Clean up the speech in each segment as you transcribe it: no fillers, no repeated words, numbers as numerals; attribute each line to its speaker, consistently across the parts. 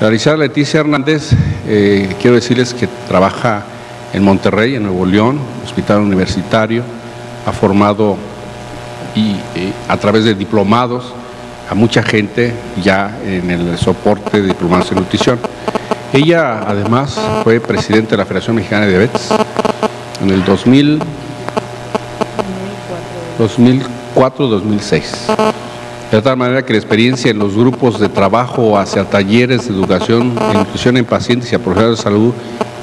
Speaker 1: La licenciada Leticia Hernández, quiero decirles que trabaja en Monterrey, en Nuevo León, hospital universitario, ha formado a través de diplomados a mucha gente ya en el soporte de diplomados en nutrición. Ella además fue presidente de la Federación Mexicana de Diabetes en el 2004-2006. De tal manera que la experiencia en los grupos de trabajo hacia talleres de educación e nutrición en pacientes y a profesionales de salud,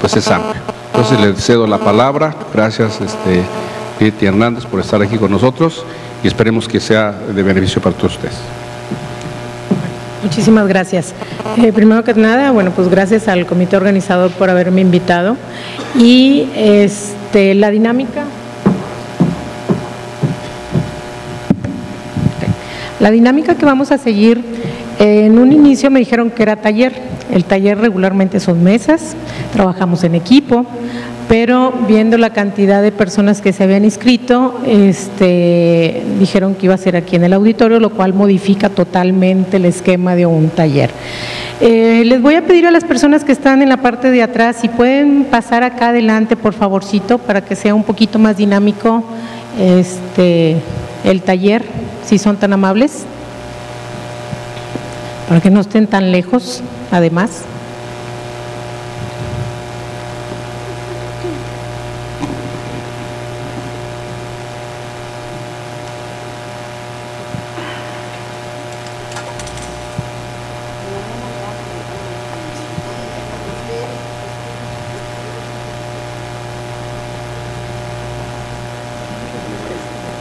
Speaker 1: pues es amplio. Entonces le cedo la palabra. Gracias, Leticia Hernández, por estar aquí con nosotros y esperemos que sea de beneficio para todos ustedes.
Speaker 2: Muchísimas gracias. Primero que nada, bueno, pues gracias al comité organizador por haberme invitado. Y la dinámica. La dinámica que vamos a seguir, en un inicio me dijeron que era taller. El taller regularmente son mesas, trabajamos en equipo, pero viendo la cantidad de personas que se habían inscrito, dijeron que iba a ser aquí en el auditorio, lo cual modifica totalmente el esquema de un taller. Les voy a pedir a las personas que están en la parte de atrás, si pueden pasar acá adelante, por favorcito, para que sea un poquito más dinámico el taller, si son tan amables, para que no estén tan lejos, además.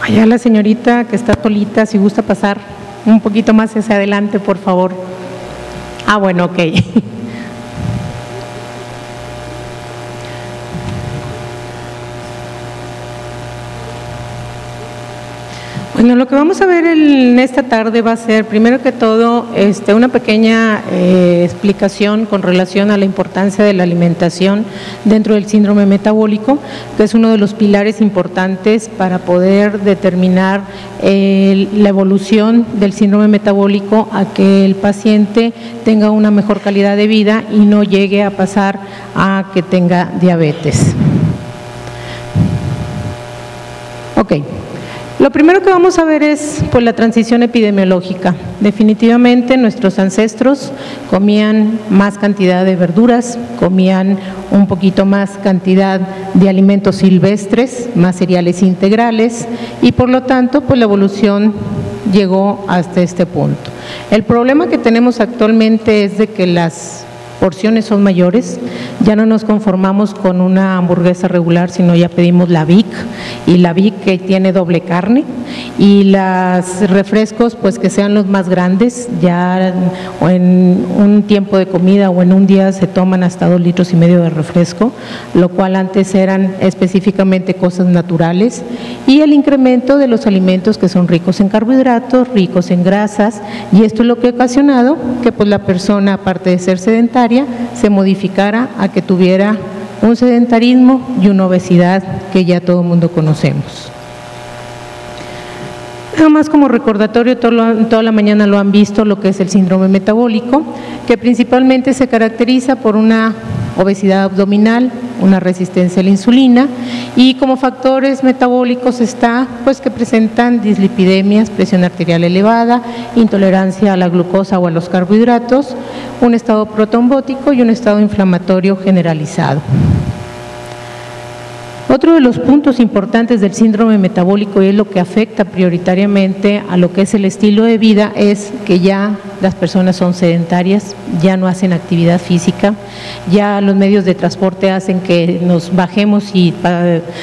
Speaker 2: Allá la señorita que está solita, si gusta pasar un poquito más hacia adelante, por favor. Ah, bueno, ok. Bueno, lo que vamos a ver en esta tarde va a ser, primero que todo, una pequeña explicación con relación a la importancia de la alimentación dentro del síndrome metabólico, que es uno de los pilares importantes para poder determinar la evolución del síndrome metabólico a que el paciente tenga una mejor calidad de vida y no llegue a pasar a que tenga diabetes. Ok. Lo primero que vamos a ver es pues, la transición epidemiológica. Definitivamente nuestros ancestros comían más cantidad de verduras, comían un poquito más cantidad de alimentos silvestres, más cereales integrales y por lo tanto pues, la evolución llegó hasta este punto. El problema que tenemos actualmente es de que las porciones son mayores, ya no nos conformamos con una hamburguesa regular, sino ya pedimos la Vic, y la Vic que tiene doble carne, y los refrescos pues que sean los más grandes, ya o en un tiempo de comida o en un día se toman hasta 2,5 litros de refresco, lo cual antes eran específicamente cosas naturales, y el incremento de los alimentos que son ricos en carbohidratos, ricos en grasas, y esto es lo que ha ocasionado que pues la persona, aparte de ser sedentaria, se modificara a que tuviera un sedentarismo y una obesidad que ya todo el mundo conocemos. Nada más como recordatorio, toda la mañana lo han visto, lo que es el síndrome metabólico, que principalmente se caracteriza por una obesidad abdominal, una resistencia a la insulina y como factores metabólicos está pues que presentan dislipidemias, presión arterial elevada, intolerancia a la glucosa o a los carbohidratos, un estado protrombótico y un estado inflamatorio generalizado. Otro de los puntos importantes del síndrome metabólico y es lo que afecta prioritariamente a lo que es el estilo de vida es que ya las personas son sedentarias, ya no hacen actividad física, ya los medios de transporte hacen que nos bajemos y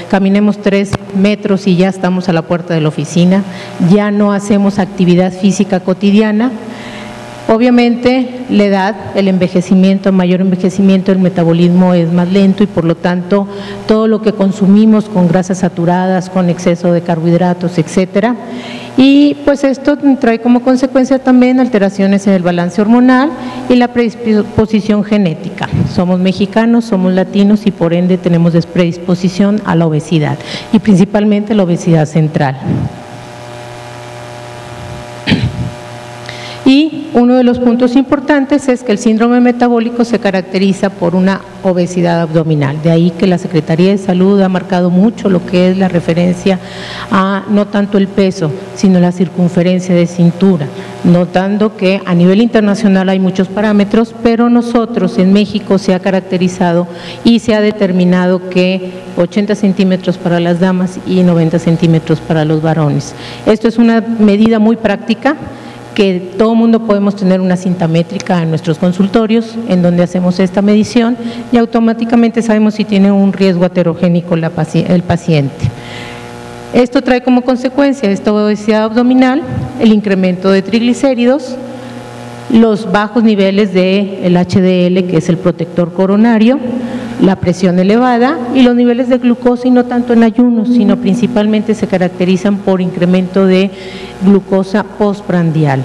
Speaker 2: caminemos 3 metros y ya estamos a la puerta de la oficina, ya no hacemos actividad física cotidiana. Obviamente la edad, el envejecimiento, mayor envejecimiento, el metabolismo es más lento y por lo tanto todo lo que consumimos con grasas saturadas, con exceso de carbohidratos, etcétera. Y pues esto trae como consecuencia también alteraciones en el balance hormonal y la predisposición genética. Somos mexicanos, somos latinos y por ende tenemos predisposición a la obesidad y principalmente la obesidad central. Y uno de los puntos importantes es que el síndrome metabólico se caracteriza por una obesidad abdominal. De ahí que la Secretaría de Salud ha marcado mucho lo que es la referencia a no tanto el peso, sino la circunferencia de cintura, notando que a nivel internacional hay muchos parámetros, pero nosotros en México se ha caracterizado y se ha determinado que 80 centímetros para las damas y 90 centímetros para los varones. Esto es una medida muy práctica, que todo mundo podemos tener una cinta métrica en nuestros consultorios en donde hacemos esta medición y automáticamente sabemos si tiene un riesgo aterogénico el paciente. Esto trae como consecuencia esta obesidad abdominal, el incremento de triglicéridos, los bajos niveles del HDL, que es el protector coronario, la presión elevada y los niveles de glucosa, y no tanto en ayunos, sino principalmente se caracterizan por incremento de glucosa postprandial.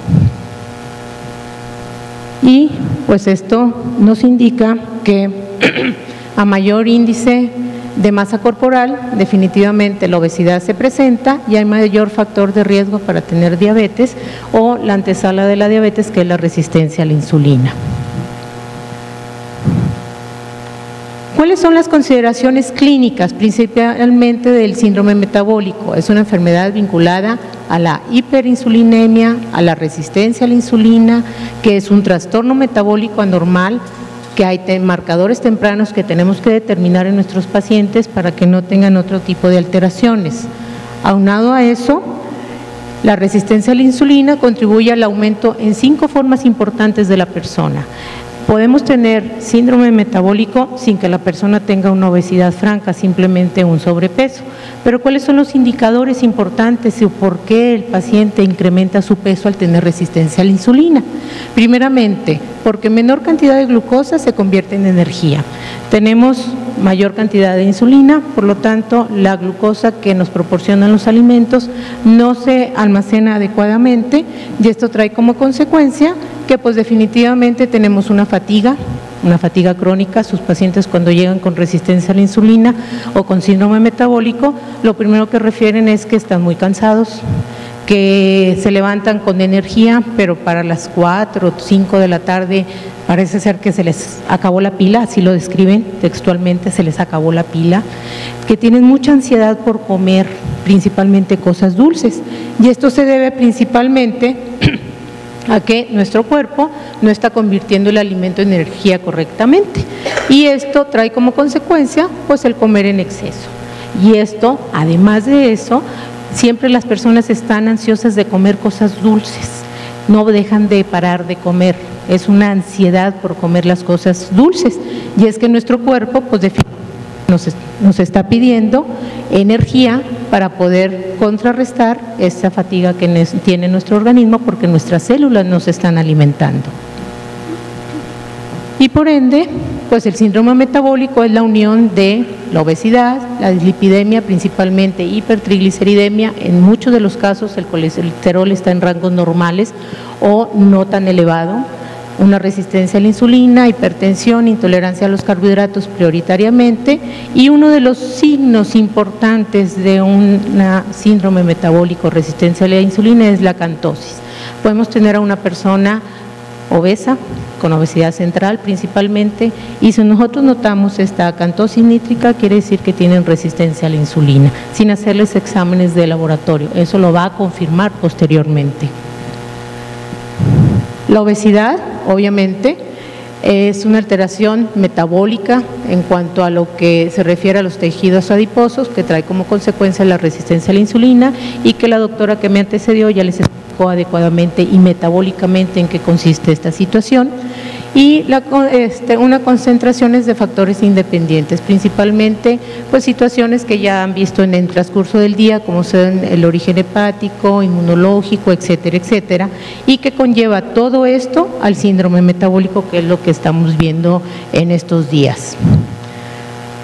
Speaker 2: Y pues esto nos indica que a mayor índice de masa corporal, definitivamente la obesidad se presenta y hay mayor factor de riesgo para tener diabetes o la antesala de la diabetes, que es la resistencia a la insulina. ¿Cuáles son las consideraciones clínicas principalmente del síndrome metabólico? Es una enfermedad vinculada a la hiperinsulinemia, a la resistencia a la insulina, que es un trastorno metabólico anormal, que hay marcadores tempranos que tenemos que determinar en nuestros pacientes para que no tengan otro tipo de alteraciones. Aunado a eso, la resistencia a la insulina contribuye al aumento en 5 formas importantes de la persona. Podemos tener síndrome metabólico sin que la persona tenga una obesidad franca, simplemente un sobrepeso. Pero ¿cuáles son los indicadores importantes y por qué el paciente incrementa su peso al tener resistencia a la insulina? Primeramente, porque menor cantidad de glucosa se convierte en energía. Tenemos mayor cantidad de insulina, por lo tanto, la glucosa que nos proporcionan los alimentos no se almacena adecuadamente y esto trae como consecuencia que pues definitivamente tenemos una fatiga crónica. Sus pacientes cuando llegan con resistencia a la insulina o con síndrome metabólico, lo primero que refieren es que están muy cansados, que se levantan con energía, pero para las 4 o 5 de la tarde parece ser que se les acabó la pila, así lo describen textualmente, se les acabó la pila, que tienen mucha ansiedad por comer, principalmente cosas dulces, y esto se debe principalmente a que nuestro cuerpo no está convirtiendo el alimento en energía correctamente, y esto trae como consecuencia pues el comer en exceso. Y esto, además de eso, siempre las personas están ansiosas de comer cosas dulces, no dejan de parar de comer, es una ansiedad por comer las cosas dulces, y es que nuestro cuerpo pues nos está pidiendo energía para poder contrarrestar esa fatiga que tiene nuestro organismo, porque nuestras células nos están alimentando. Y por ende, pues el síndrome metabólico es la unión de la obesidad, la dislipidemia, principalmente hipertrigliceridemia. En muchos de los casos el colesterol está en rangos normales o no tan elevado, una resistencia a la insulina, hipertensión, intolerancia a los carbohidratos prioritariamente, y uno de los signos importantes de un síndrome metabólico, resistencia a la insulina, es la acantosis. Podemos tener a una persona obesa, con obesidad central principalmente, y si nosotros notamos esta acantosis nítrica, quiere decir que tienen resistencia a la insulina, sin hacerles exámenes de laboratorio. Eso lo va a confirmar posteriormente. La obesidad, obviamente, es una alteración metabólica en cuanto a lo que se refiere a los tejidos adiposos, que trae como consecuencia la resistencia a la insulina, y que la doctora que me antecedió ya les explicó adecuadamente y metabólicamente en qué consiste esta situación. Y una concentración de factores independientes, principalmente pues situaciones que ya han visto en el transcurso del día, como son el origen hepático, inmunológico, etcétera, etcétera, y que conlleva todo esto al síndrome metabólico, que es lo que estamos viendo en estos días.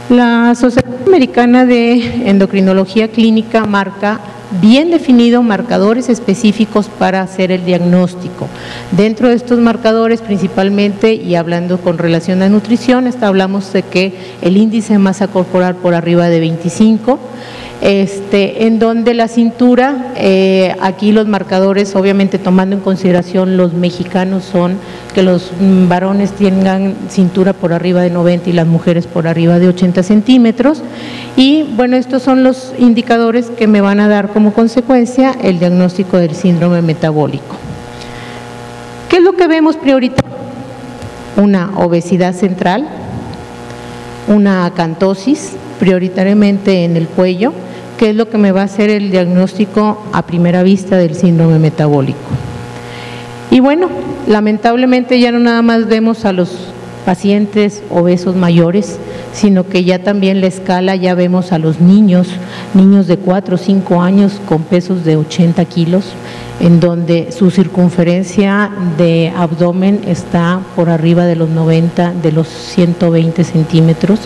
Speaker 2: La Sociedad Americana de Endocrinología Clínica marca bien definido marcadores específicos para hacer el diagnóstico. Dentro de estos marcadores principalmente, y hablando con relación a nutrición, hablamos de que el índice de masa corporal por arriba de 25, en donde la cintura, aquí los marcadores, obviamente tomando en consideración los mexicanos, son que los varones tengan cintura por arriba de 90 y las mujeres por arriba de 80 centímetros. Y bueno, estos son los indicadores que me van a dar como consecuencia el diagnóstico del síndrome metabólico. ¿Qué es lo que vemos prioritariamente? Una obesidad central, una acantosis, prioritariamente en el cuello, que es lo que me va a hacer el diagnóstico a primera vista del síndrome metabólico. Y bueno, lamentablemente ya no nada más vemos a los pacientes obesos mayores, sino que ya también la escala ya vemos a los niños de 4 o 5 años con pesos de 80 kilos, en donde su circunferencia de abdomen está por arriba de los 90, de los 120 centímetros.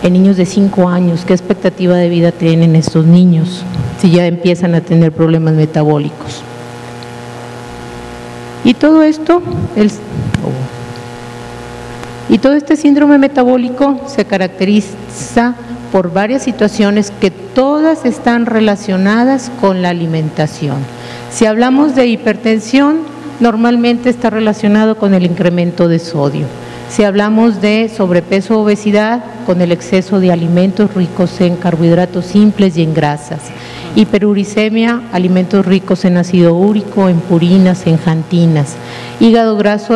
Speaker 2: En niños de 5 años, ¿qué expectativa de vida tienen estos niños si ya empiezan a tener problemas metabólicos? Y todo esto, todo este síndrome metabólico se caracteriza por varias situaciones que todas están relacionadas con la alimentación. Si hablamos de hipertensión, normalmente está relacionado con el incremento de sodio. Si hablamos de sobrepeso o obesidad, con el exceso de alimentos ricos en carbohidratos simples y en grasas. Hiperuricemia, alimentos ricos en ácido úrico, en purinas, en xantinas. Hígado graso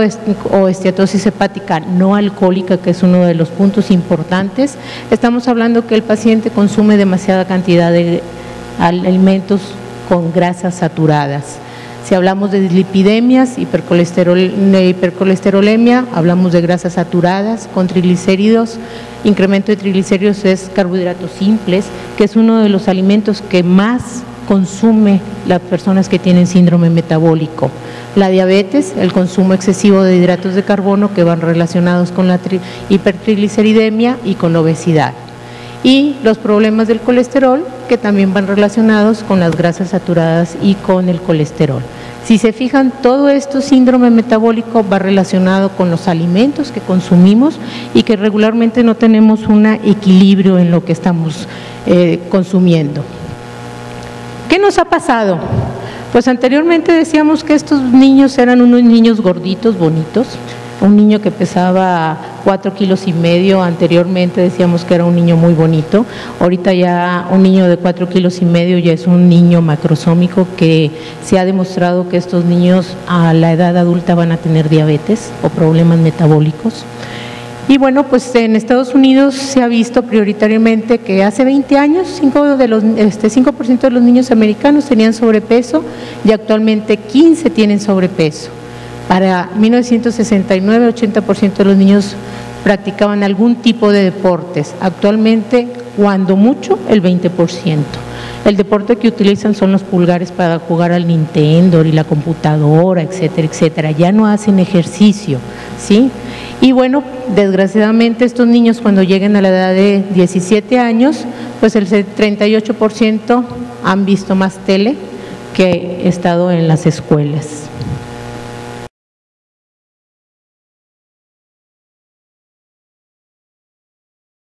Speaker 2: o esteatosis hepática no alcohólica, que es uno de los puntos importantes. Estamos hablando que el paciente consume demasiada cantidad de alimentos con grasas saturadas. Si hablamos de dislipidemias, hipercolesterolemia, hablamos de grasas saturadas, con triglicéridos. Incremento de triglicéridos es carbohidratos simples, que es uno de los alimentos que más consume las personas que tienen síndrome metabólico. La diabetes, el consumo excesivo de hidratos de carbono, que van relacionados con la hipertrigliceridemia y con la obesidad. Y los problemas del colesterol, que también van relacionados con las grasas saturadas y con el colesterol. Si se fijan, todo esto síndrome metabólico va relacionado con los alimentos que consumimos y que regularmente no tenemos un equilibrio en lo que estamos consumiendo. ¿Qué nos ha pasado? Pues anteriormente decíamos que estos niños eran unos niños gorditos, bonitos. Un niño que pesaba 4,5 kilos, anteriormente decíamos que era un niño muy bonito. Ahorita ya un niño de 4,5 kilos ya es un niño macrosómico, que se ha demostrado que estos niños a la edad adulta van a tener diabetes o problemas metabólicos. Y bueno, pues en Estados Unidos se ha visto prioritariamente que hace 20 años 5% de los niños americanos tenían sobrepeso y actualmente 15 tienen sobrepeso. Para 1969, 80% de los niños practicaban algún tipo de deportes. Actualmente, cuando mucho, el 20%. El deporte que utilizan son los pulgares para jugar al Nintendo y la computadora, etcétera, etcétera. Ya no hacen ejercicio, ¿sí? Y bueno, desgraciadamente estos niños cuando lleguen a la edad de 17 años, pues el 38% han visto más tele que estado en las escuelas.